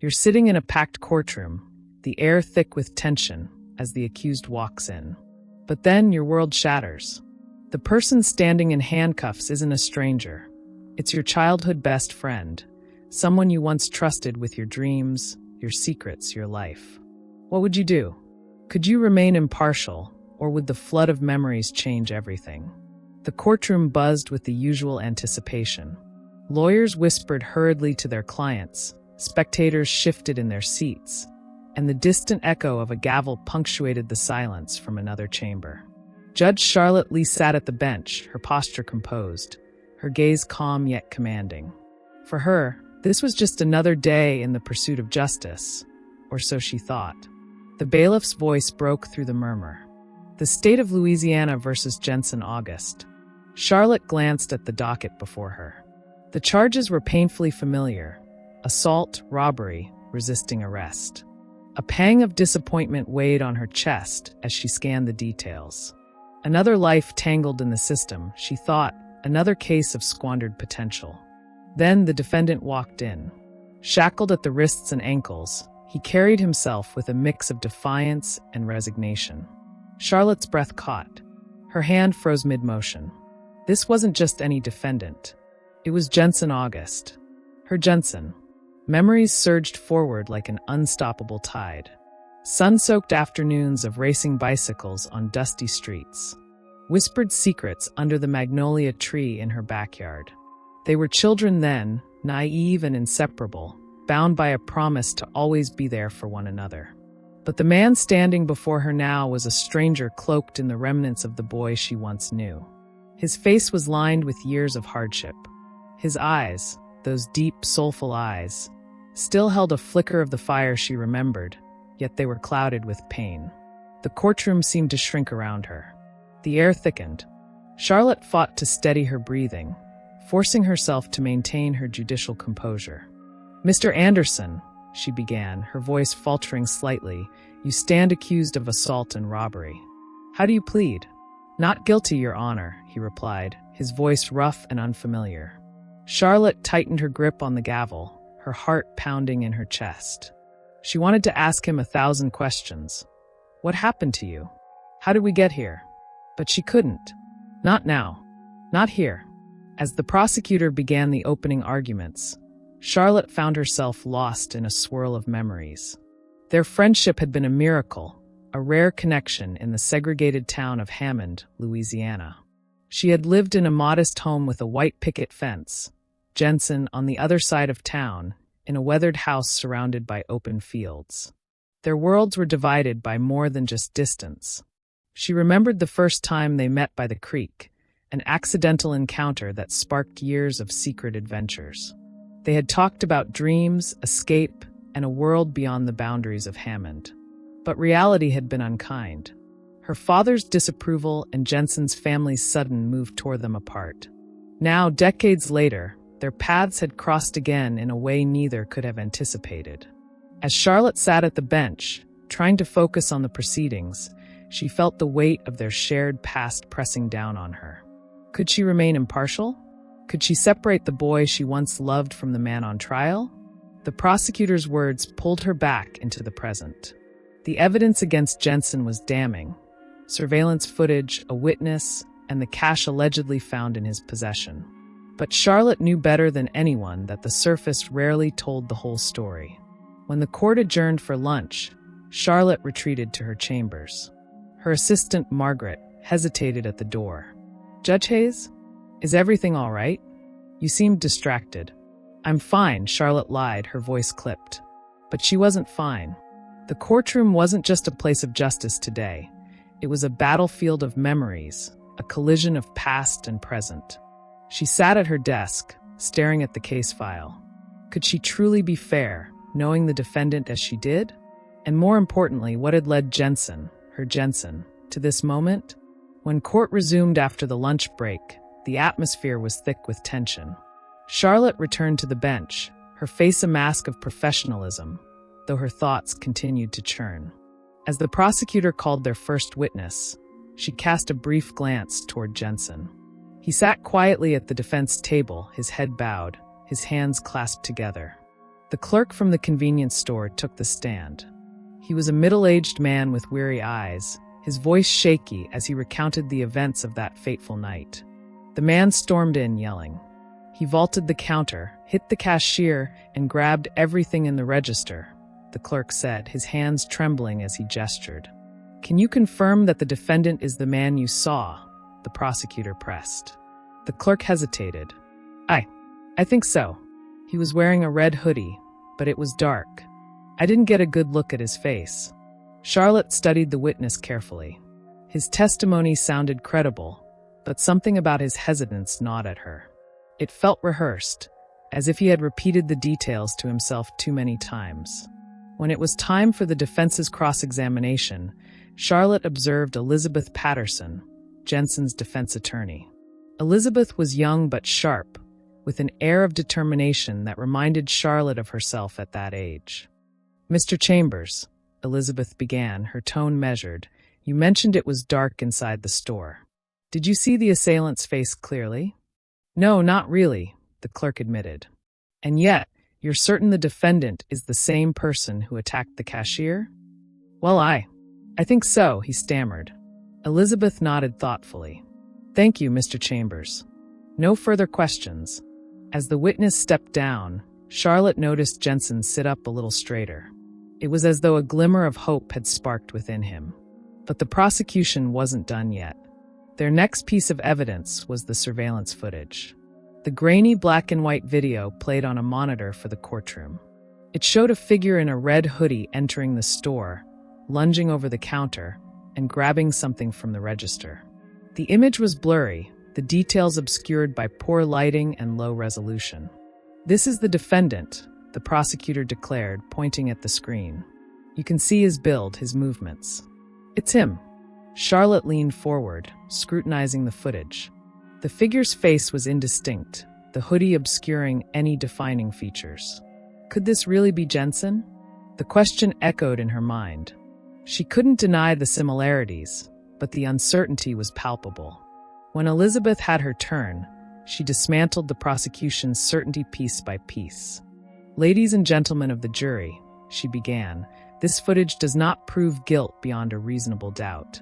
You're sitting in a packed courtroom, the air thick with tension as the accused walks in. But then your world shatters. The person standing in handcuffs isn't a stranger. It's your childhood best friend, someone you once trusted with your dreams, your secrets, your life. What would you do? Could you remain impartial, or would the flood of memories change everything? The courtroom buzzed with the usual anticipation. Lawyers whispered hurriedly to their clients, spectators shifted in their seats, and the distant echo of a gavel punctuated the silence from another chamber. Judge Charlotte Lee sat at the bench, her posture composed, her gaze calm yet commanding. For her, this was just another day in the pursuit of justice, or so she thought. The bailiff's voice broke through the murmur. The state of Louisiana versus Jensen August. Charlotte glanced at the docket before her. The charges were painfully familiar: assault, robbery, resisting arrest. A pang of disappointment weighed on her chest as she scanned the details. Another life tangled in the system, she thought, another case of squandered potential. Then the defendant walked in. Shackled at the wrists and ankles, he carried himself with a mix of defiance and resignation. Charlotte's breath caught. Her hand froze mid-motion. This wasn't just any defendant. It was Jensen August. Her Jensen. Memories surged forward like an unstoppable tide. Sun-soaked afternoons of racing bicycles on dusty streets. Whispered secrets under the magnolia tree in her backyard. They were children then, naive and inseparable, bound by a promise to always be there for one another. But the man standing before her now was a stranger cloaked in the remnants of the boy she once knew. His face was lined with years of hardship. His eyes, those deep, soulful eyes, still held a flicker of the fire she remembered, yet they were clouded with pain. The courtroom seemed to shrink around her. The air thickened. Charlotte fought to steady her breathing, forcing herself to maintain her judicial composure. "Mr. Anderson," she began, her voice faltering slightly, "you stand accused of assault and robbery. How do you plead?" "Not guilty, Your Honor," he replied, his voice rough and unfamiliar. Charlotte tightened her grip on the gavel, her heart pounding in her chest. She wanted to ask him 1,000 questions. What happened to you? How did we get here? But she couldn't. Not now. Not here. As the prosecutor began the opening arguments, Charlotte found herself lost in a swirl of memories. Their friendship had been a miracle, a rare connection in the segregated town of Hammond, Louisiana. She had lived in a modest home with a white picket fence, Jensen on the other side of town, in a weathered house surrounded by open fields. Their worlds were divided by more than just distance. She remembered the first time they met by the creek, an accidental encounter that sparked years of secret adventures. They had talked about dreams, escape, and a world beyond the boundaries of Hammond. But reality had been unkind. Her father's disapproval and Jensen's family's sudden move tore them apart. Now, decades later, their paths had crossed again in a way neither could have anticipated. As Charlotte sat at the bench, trying to focus on the proceedings, she felt the weight of their shared past pressing down on her. Could she remain impartial? Could she separate the boy she once loved from the man on trial? The prosecutor's words pulled her back into the present. The evidence against Jensen was damning. Surveillance footage, a witness, and the cash allegedly found in his possession. But Charlotte knew better than anyone that the surface rarely told the whole story. When the court adjourned for lunch, Charlotte retreated to her chambers. Her assistant, Margaret, hesitated at the door. "Judge Hayes? Is everything all right? You seemed distracted." "I'm fine," Charlotte lied, her voice clipped. But she wasn't fine. The courtroom wasn't just a place of justice today. It was a battlefield of memories, a collision of past and present. She sat at her desk, staring at the case file. Could she truly be fair, knowing the defendant as she did? And more importantly, what had led Jensen, her Jensen, to this moment? When court resumed after the lunch break, the atmosphere was thick with tension. Charlotte returned to the bench, her face a mask of professionalism, though her thoughts continued to churn. As the prosecutor called their first witness, she cast a brief glance toward Jensen. He sat quietly at the defense table, his head bowed, his hands clasped together. The clerk from the convenience store took the stand. He was a middle-aged man with weary eyes, his voice shaky as he recounted the events of that fateful night. The man stormed in, yelling. He vaulted the counter, hit the cashier, and grabbed everything in the register, the clerk said, his hands trembling as he gestured. Can you confirm that the defendant is the man you saw? The prosecutor pressed. The clerk hesitated. I think so. He was wearing a red hoodie, but it was dark. I didn't get a good look at his face. Charlotte studied the witness carefully. His testimony sounded credible, but something about his hesitance gnawed at her. It felt rehearsed, as if he had repeated the details to himself too many times. When it was time for the defense's cross-examination, Charlotte observed Elizabeth Patterson, Jensen's defense attorney. Elizabeth was young but sharp, with an air of determination that reminded Charlotte of herself at that age. Mr. Chambers, Elizabeth began, her tone measured, you mentioned it was dark inside the store. Did you see the assailant's face clearly? No, not really, the clerk admitted. And yet, you're certain the defendant is the same person who attacked the cashier? Well, I think so, he stammered. Elizabeth nodded thoughtfully. Thank you, Mr. Chambers. No further questions. As the witness stepped down, Charlotte noticed Jensen sit up a little straighter. It was as though a glimmer of hope had sparked within him. But the prosecution wasn't done yet. Their next piece of evidence was the surveillance footage. The grainy black and white video played on a monitor for the courtroom. It showed a figure in a red hoodie entering the store, lunging over the counter, and grabbing something from the register. The image was blurry, the details obscured by poor lighting and low resolution. This is the defendant, the prosecutor declared, pointing at the screen. You can see his build, his movements. It's him. Charlotte leaned forward, scrutinizing the footage. The figure's face was indistinct, the hoodie obscuring any defining features. Could this really be Jensen? The question echoed in her mind. She couldn't deny the similarities, but the uncertainty was palpable. When Elizabeth had her turn, she dismantled the prosecution's certainty piece by piece. Ladies and gentlemen of the jury, she began, this footage does not prove guilt beyond a reasonable doubt.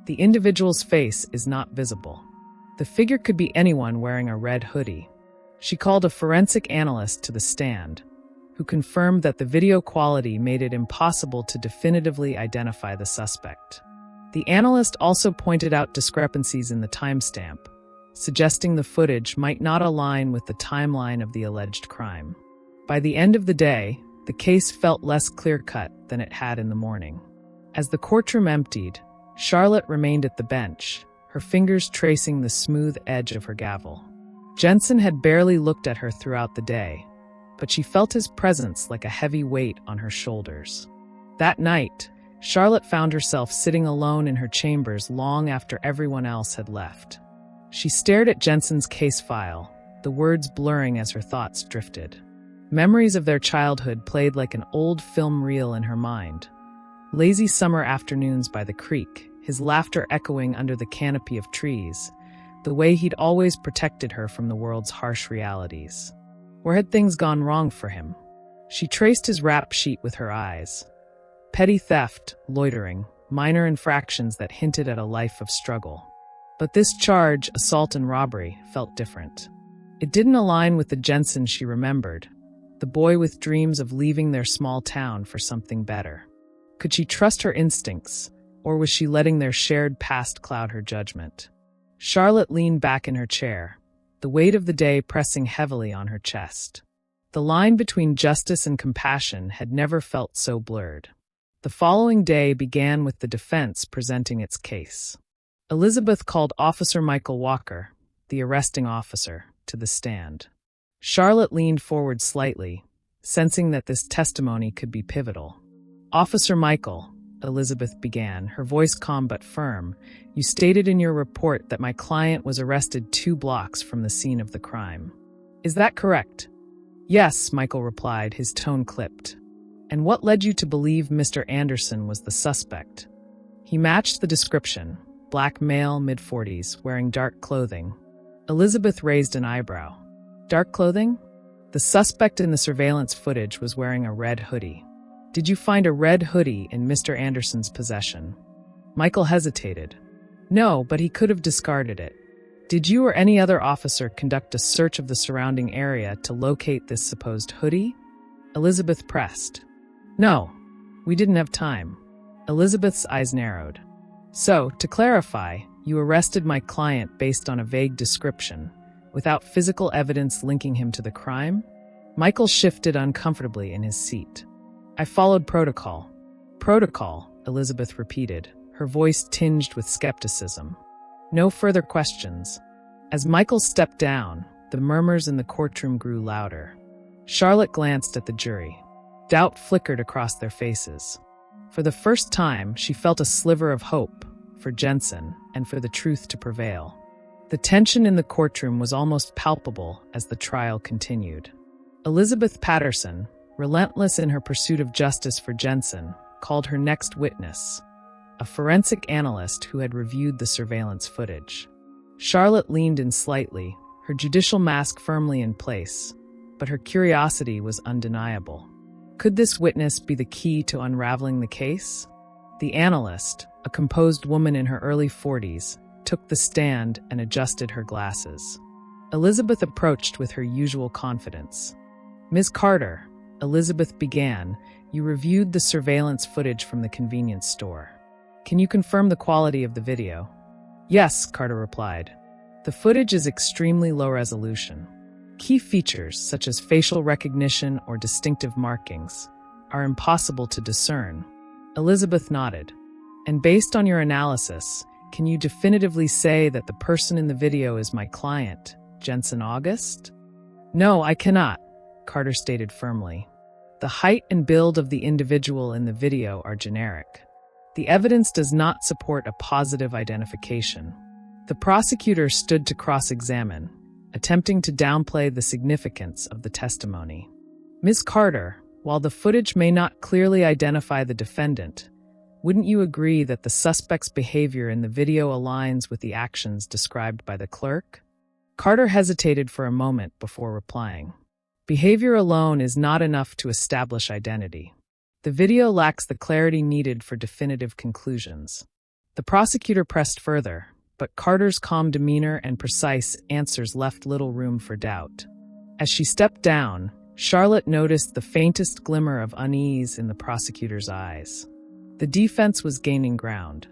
The individual's face is not visible. The figure could be anyone wearing a red hoodie. She called a forensic analyst to the stand, who confirmed that the video quality made it impossible to definitively identify the suspect. The analyst also pointed out discrepancies in the timestamp, suggesting the footage might not align with the timeline of the alleged crime. By the end of the day, the case felt less clear-cut than it had in the morning. As the courtroom emptied, Charlotte remained at the bench, her fingers tracing the smooth edge of her gavel. Jensen had barely looked at her throughout the day, but she felt his presence like a heavy weight on her shoulders. That night, Charlotte found herself sitting alone in her chambers long after everyone else had left. She stared at Jensen's case file, the words blurring as her thoughts drifted. Memories of their childhood played like an old film reel in her mind. Lazy summer afternoons by the creek, his laughter echoing under the canopy of trees, the way he'd always protected her from the world's harsh realities. Where had things gone wrong for him? She traced his rap sheet with her eyes. Petty theft, loitering, minor infractions that hinted at a life of struggle. But this charge, assault and robbery, felt different. It didn't align with the Jensen she remembered, the boy with dreams of leaving their small town for something better. Could she trust her instincts, or was she letting their shared past cloud her judgment? Charlotte leaned back in her chair, the weight of the day pressing heavily on her chest. The line between justice and compassion had never felt so blurred. The following day began with the defense presenting its case. Elizabeth called Officer Michael Walker, the arresting officer, to the stand. Charlotte leaned forward slightly, sensing that this testimony could be pivotal. Officer Michael, Elizabeth began, her voice calm but firm, you stated in your report that my client was arrested 2 blocks from the scene of the crime. Is that correct? Yes, Michael replied, his tone clipped. And what led you to believe Mr. Anderson was the suspect? He matched the description, black male, mid-40s, wearing dark clothing. Elizabeth raised an eyebrow. Dark clothing? The The suspect in the surveillance footage was wearing a red hoodie. Did you find a red hoodie in Mr. Anderson's possession? Michael hesitated. No, but he could have discarded it. Did you or any other officer conduct a search of the surrounding area to locate this supposed hoodie? Elizabeth pressed. No, we didn't have time. Elizabeth's eyes narrowed. So, to clarify, you arrested my client based on a vague description, without physical evidence linking him to the crime? Michael shifted uncomfortably in his seat. I followed protocol. Protocol, Elizabeth repeated, her voice tinged with skepticism. No further questions. As Michael stepped down, the murmurs in the courtroom grew louder. Charlotte glanced at the jury. Doubt flickered across their faces. For the first time, she felt a sliver of hope for Jensen and for the truth to prevail. The tension in the courtroom was almost palpable as the trial continued. Elizabeth Patterson, relentless in her pursuit of justice for Jensen, called her next witness, a forensic analyst who had reviewed the surveillance footage. Charlotte leaned in slightly, her judicial mask firmly in place, but her curiosity was undeniable. Could this witness be the key to unraveling the case? The analyst, a composed woman in her early 40s, took the stand and adjusted her glasses. Elizabeth approached with her usual confidence. Ms. Carter, Elizabeth began, you reviewed the surveillance footage from the convenience store. Can you confirm the quality of the video? Yes, Carter replied. The footage is extremely low resolution. Key features, such as facial recognition or distinctive markings, are impossible to discern. Elizabeth nodded. And based on your analysis, can you definitively say that the person in the video is my client, Jensen August? No, I cannot, Carter stated firmly. The height and build of the individual in the video are generic. The evidence does not support a positive identification. The prosecutor stood to cross-examine, attempting to downplay the significance of the testimony. Ms. Carter, while the footage may not clearly identify the defendant, wouldn't you agree that the suspect's behavior in the video aligns with the actions described by the clerk? Carter hesitated for a moment before replying. Behavior alone is not enough to establish identity. The video lacks the clarity needed for definitive conclusions. The prosecutor pressed further, but Carter's calm demeanor and precise answers left little room for doubt. As she stepped down, Charlotte noticed the faintest glimmer of unease in the prosecutor's eyes. The defense was gaining ground.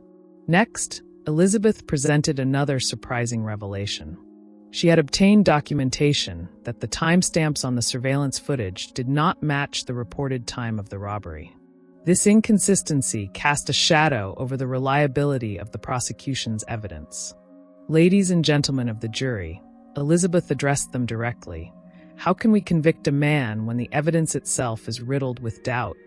Next, Elizabeth presented another surprising revelation. She had obtained documentation that the timestamps on the surveillance footage did not match the reported time of the robbery. This inconsistency cast a shadow over the reliability of the prosecution's evidence. Ladies and gentlemen of the jury, Elizabeth addressed them directly. How can we convict a man when the evidence itself is riddled with doubt?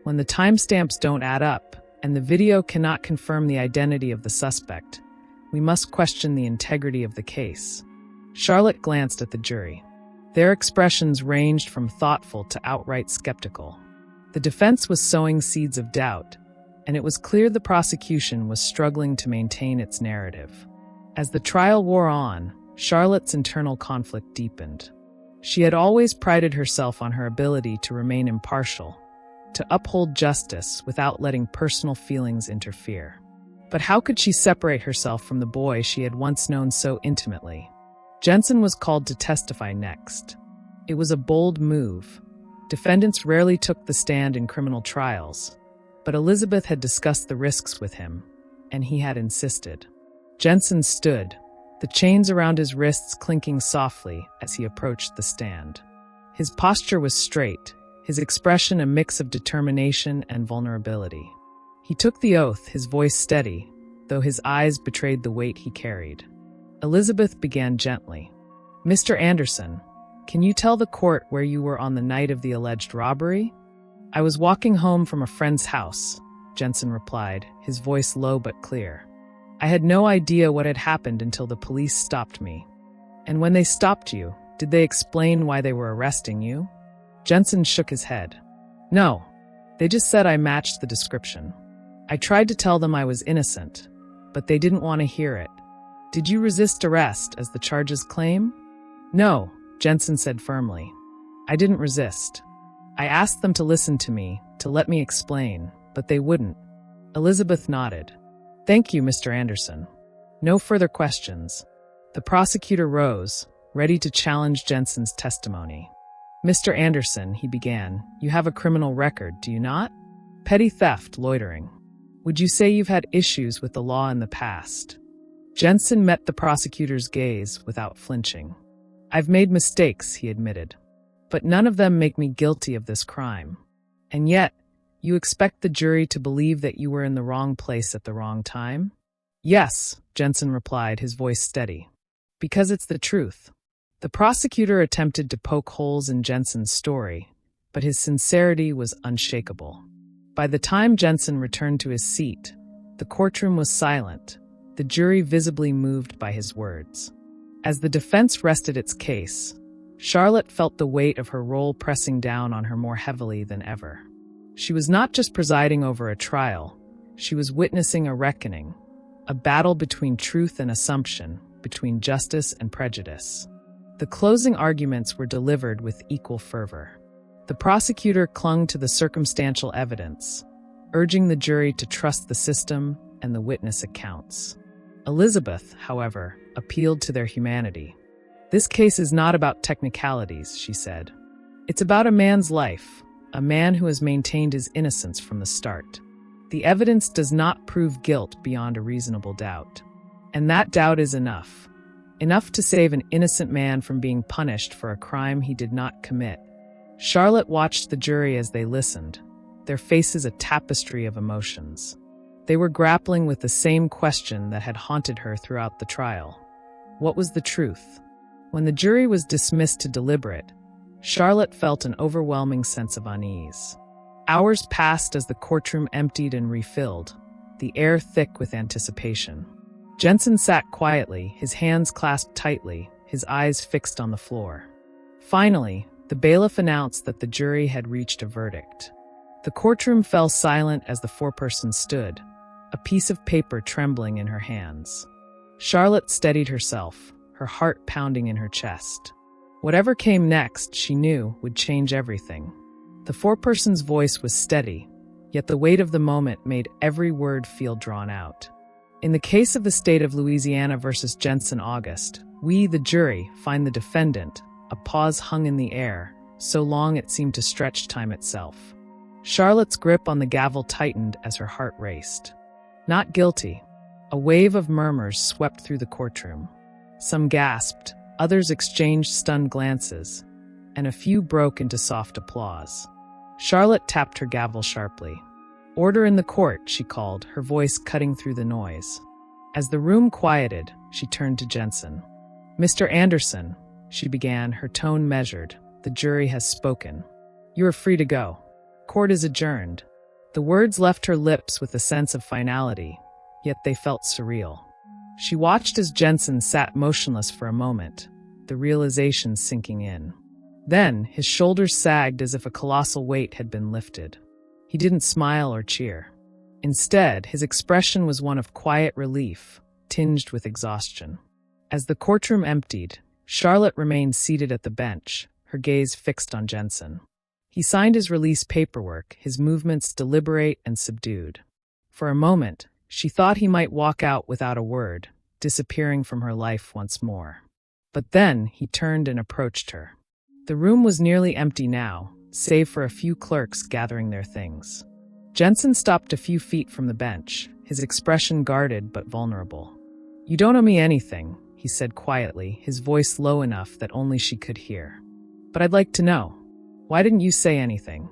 When the timestamps don't add up, and the video cannot confirm the identity of the suspect, we must question the integrity of the case. Charlotte glanced at the jury. Their expressions ranged from thoughtful to outright skeptical. The defense was sowing seeds of doubt, and it was clear the prosecution was struggling to maintain its narrative. As the trial wore on, Charlotte's internal conflict deepened. She had always prided herself on her ability to remain impartial, to uphold justice without letting personal feelings interfere. But how could she separate herself from the boy she had once known so intimately? Jensen was called to testify next. It was a bold move. Defendants rarely took the stand in criminal trials, but Elizabeth had discussed the risks with him, and he had insisted. Jensen stood, the chains around his wrists clinking softly as he approached the stand. His posture was straight, his expression a mix of determination and vulnerability. He took the oath, his voice steady, though his eyes betrayed the weight he carried. Elizabeth began gently. Mr. Anderson, can you tell the court where you were on the night of the alleged robbery? I was walking home from a friend's house, Jensen replied, his voice low but clear. I had no idea what had happened until the police stopped me. And when they stopped you, did they explain why they were arresting you? Jensen shook his head. No, they just said I matched the description. I tried to tell them I was innocent, but they didn't want to hear it. Did you resist arrest, as the charges claim? No, Jensen said firmly. I didn't resist. I asked them to listen to me, to let me explain, but they wouldn't. Elizabeth nodded. Thank you, Mr. Anderson. No further questions. The prosecutor rose, ready to challenge Jensen's testimony. Mr. Anderson, he began, you have a criminal record, do you not? Petty theft, loitering. Would you say you've had issues with the law in the past? Jensen met the prosecutor's gaze without flinching. I've made mistakes, he admitted. But none of them make me guilty of this crime. And yet, you expect the jury to believe that you were in the wrong place at the wrong time? Yes, Jensen replied, his voice steady. Because it's the truth. The prosecutor attempted to poke holes in Jensen's story, but his sincerity was unshakable. By the time Jensen returned to his seat, the courtroom was silent, the jury visibly moved by his words. As the defense rested its case, Charlotte felt the weight of her role pressing down on her more heavily than ever. She was not just presiding over a trial, she was witnessing a reckoning, a battle between truth and assumption, between justice and prejudice. The closing arguments were delivered with equal fervor. The prosecutor clung to the circumstantial evidence, urging the jury to trust the system and the witness accounts. Elizabeth, however, appealed to their humanity. This case is not about technicalities, she said. It's about a man's life, a man who has maintained his innocence from the start. The evidence does not prove guilt beyond a reasonable doubt. And that doubt is enough. Enough to save an innocent man from being punished for a crime he did not commit. Charlotte watched the jury as they listened, their faces a tapestry of emotions. They were grappling with the same question that had haunted her throughout the trial. What was the truth? When the jury was dismissed to deliberate, Charlotte felt an overwhelming sense of unease. Hours passed as the courtroom emptied and refilled, the air thick with anticipation. Jensen sat quietly, his hands clasped tightly, his eyes fixed on the floor. Finally, the bailiff announced that the jury had reached a verdict. The courtroom fell silent as the foreperson stood, a piece of paper trembling in her hands. Charlotte steadied herself, her heart pounding in her chest. Whatever came next, she knew, would change everything. The foreperson's voice was steady, yet the weight of the moment made every word feel drawn out. In the case of the state of Louisiana versus Jensen August, we, the jury, find the defendant. A pause hung in the air, so long it seemed to stretch time itself. Charlotte's grip on the gavel tightened as her heart raced. Not guilty. A wave of murmurs swept through the courtroom. Some gasped, others exchanged stunned glances, and a few broke into soft applause. Charlotte tapped her gavel sharply. Order in the court, she called, her voice cutting through the noise. As the room quieted, she turned to Jensen. Mr. Anderson, she began, her tone measured. The jury has spoken. You are free to go. Court is adjourned. The words left her lips with a sense of finality, yet they felt surreal. She watched as Jensen sat motionless for a moment, the realization sinking in. Then, his shoulders sagged as if a colossal weight had been lifted. He didn't smile or cheer. Instead, his expression was one of quiet relief, tinged with exhaustion. As the courtroom emptied, Charlotte remained seated at the bench, her gaze fixed on Jensen. He signed his release paperwork, his movements deliberate and subdued. For a moment, she thought he might walk out without a word, disappearing from her life once more. But then he turned and approached her. The room was nearly empty now, save for a few clerks gathering their things. Jensen stopped a few feet from the bench, his expression guarded but vulnerable. You don't owe me anything, he said quietly, his voice low enough that only she could hear. But I'd like to know. Why didn't you say anything?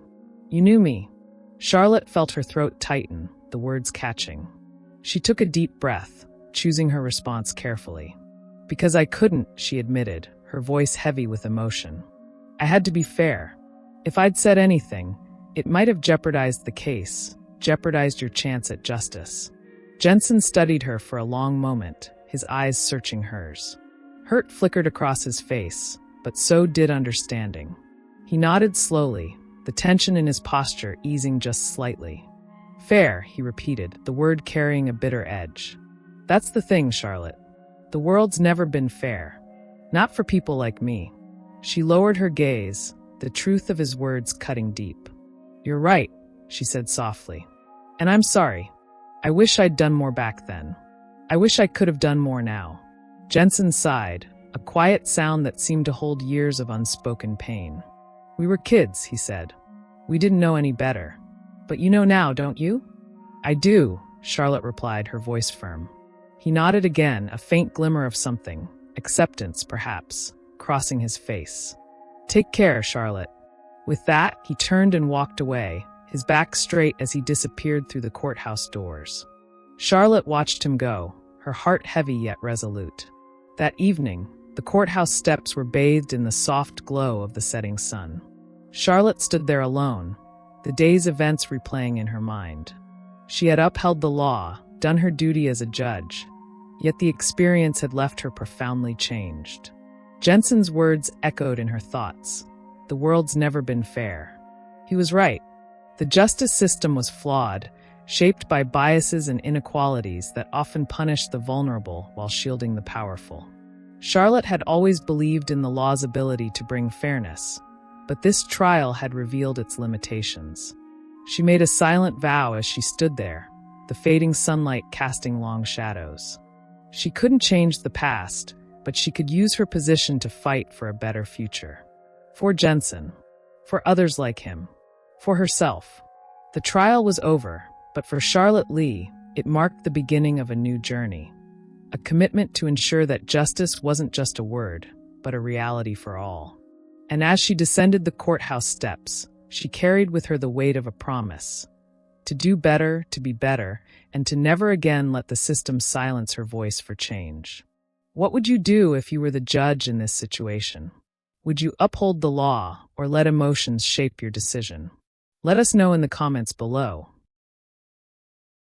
You knew me. Charlotte felt her throat tighten, the words catching. She took a deep breath, choosing her response carefully. Because I couldn't, she admitted, her voice heavy with emotion. I had to be fair. If I'd said anything, it might have jeopardized the case, jeopardized your chance at justice. Jensen studied her for a long moment, his eyes searching hers. Hurt flickered across his face, but so did understanding. He nodded slowly, the tension in his posture easing just slightly. Fair, he repeated, the word carrying a bitter edge. That's the thing, Charlotte. The world's never been fair. Not for people like me. She lowered her gaze, the truth of his words cutting deep. "You're right," she said softly. "And I'm sorry. I wish I'd done more back then. I wish I could have done more now." Jensen sighed, a quiet sound that seemed to hold years of unspoken pain. "We were kids," he said. "We didn't know any better. But you know now, don't you?" "I do," Charlotte replied, her voice firm. He nodded again, a faint glimmer of something, acceptance perhaps, crossing his face. "Take care, Charlotte." With that, he turned and walked away, his back straight as he disappeared through the courthouse doors. Charlotte watched him go, her heart heavy yet resolute. That evening, the courthouse steps were bathed in the soft glow of the setting sun. Charlotte stood there alone, the day's events replaying in her mind. She had upheld the law, done her duty as a judge, yet the experience had left her profoundly changed. Jensen's words echoed in her thoughts. The world's never been fair. He was right. The justice system was flawed, shaped by biases and inequalities that often punish the vulnerable while shielding the powerful. Charlotte had always believed in the law's ability to bring fairness, but this trial had revealed its limitations. She made a silent vow as she stood there, the fading sunlight casting long shadows. She couldn't change the past, but she could use her position to fight for a better future. For Jensen, for others like him, for herself. The trial was over, but for Charlotte Lee, it marked the beginning of a new journey. A commitment to ensure that justice wasn't just a word, but a reality for all. And as she descended the courthouse steps, she carried with her the weight of a promise. To do better, to be better, and to never again let the system silence her voice for change. What would you do if you were the judge in this situation? Would you uphold the law or let emotions shape your decision? Let us know in the comments below.